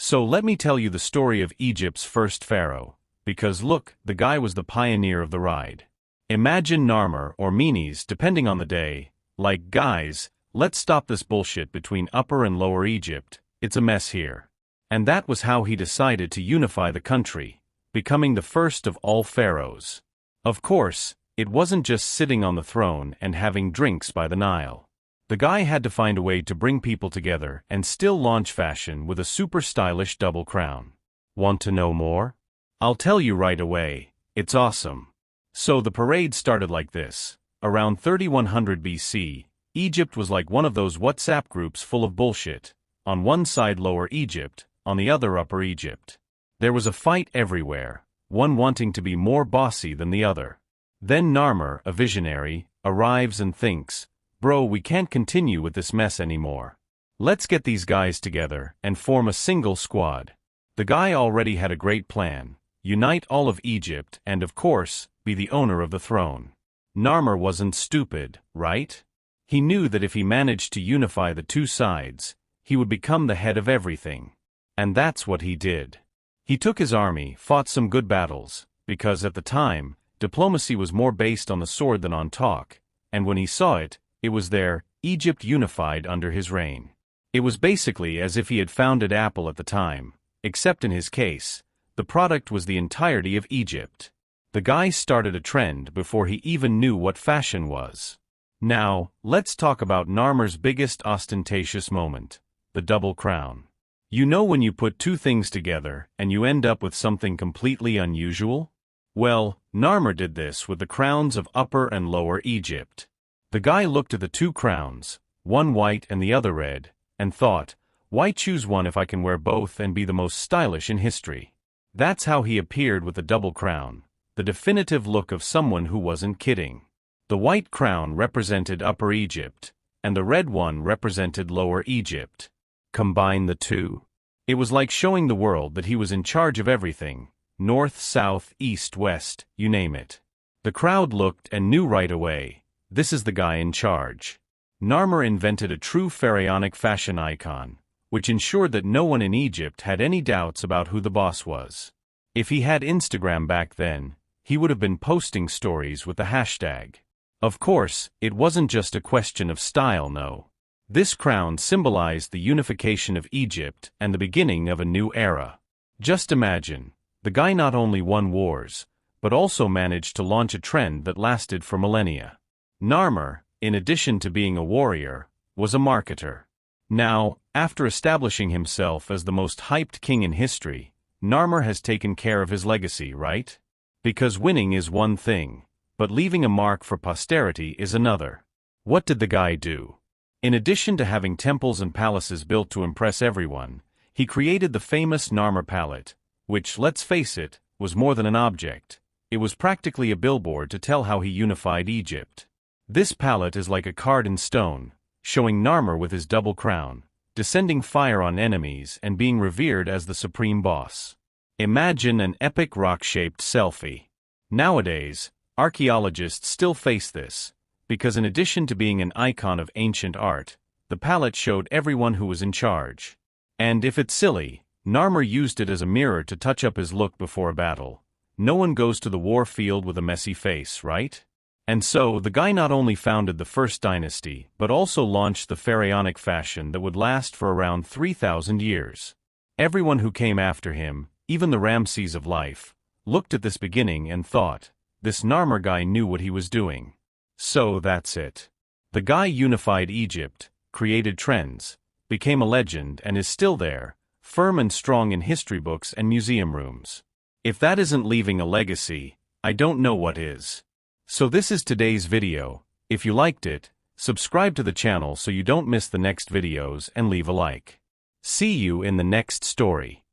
So let me tell you the story of Egypt's first pharaoh, because look, the guy was the pioneer of the ride. Imagine Narmer or Menes depending on the day, like, guys, let's stop this bullshit between Upper and Lower Egypt, it's a mess here. And that was how he decided to unify the country, becoming the first of all pharaohs. Of course, it wasn't just sitting on the throne and having drinks by the Nile. The guy had to find a way to bring people together and still launch fashion with a super stylish double crown. Want to know more? I'll tell you right away, it's awesome. So the parade started like this. Around 3100 BC, Egypt was like one of those WhatsApp groups full of bullshit. On one side Lower Egypt, on the other Upper Egypt. There was a fight everywhere, one wanting to be more bossy than the other. Then Narmer, a visionary, arrives and thinks, bro, we can't continue with this mess anymore. Let's get these guys together and form a single squad. The guy already had a great plan: unite all of Egypt and, of course, be the owner of the throne. Narmer wasn't stupid, right? He knew that if he managed to unify the two sides, he would become the head of everything. And that's what he did. He took his army, fought some good battles, because at the time, diplomacy was more based on the sword than on talk, and when he saw it, it was there, Egypt unified under his reign. It was basically as if he had founded Apple at the time, except in his case, the product was the entirety of Egypt. The guy started a trend before he even knew what fashion was. Now, let's talk about Narmer's biggest ostentatious moment, the double crown. You know when you put two things together and you end up with something completely unusual? Well, Narmer did this with the crowns of Upper and Lower Egypt. The guy looked at the two crowns, one white and the other red, and thought, why choose one if I can wear both and be the most stylish in history? That's how he appeared with the double crown, the definitive look of someone who wasn't kidding. The white crown represented Upper Egypt, and the red one represented Lower Egypt. Combine the two. It was like showing the world that he was in charge of everything, north, south, east, west, you name it. The crowd looked and knew right away, this is the guy in charge. Narmer invented a true pharaonic fashion icon, which ensured that no one in Egypt had any doubts about who the boss was. If he had Instagram back then, he would have been posting stories with the hashtag. Of course, it wasn't just a question of style, no. This crown symbolized the unification of Egypt and the beginning of a new era. Just imagine, the guy not only won wars, but also managed to launch a trend that lasted for millennia. Narmer, in addition to being a warrior, was a marketer. Now, after establishing himself as the most hyped king in history, Narmer has taken care of his legacy, right? Because winning is one thing, but leaving a mark for posterity is another. What did the guy do? In addition to having temples and palaces built to impress everyone, he created the famous Narmer palette, which, let's face it, was more than an object. It was practically a billboard to tell how he unified Egypt. This palette is like a card in stone, showing Narmer with his double crown, descending fire on enemies and being revered as the supreme boss. Imagine an epic rock-shaped selfie. Nowadays, archaeologists still face this, because in addition to being an icon of ancient art, the palette showed everyone who was in charge. And if it's silly, Narmer used it as a mirror to touch up his look before a battle. No one goes to the war field with a messy face, right? And so, the guy not only founded the first dynasty, but also launched the pharaonic fashion that would last for around 3,000 years. Everyone who came after him, even the Ramses of life, looked at this beginning and thought, this Narmer guy knew what he was doing. So that's it. The guy unified Egypt, created trends, became a legend and is still there, firm and strong in history books and museum rooms. If that isn't leaving a legacy, I don't know what is. So this is today's video. If you liked it, subscribe to the channel so you don't miss the next videos and leave a like. See you in the next story.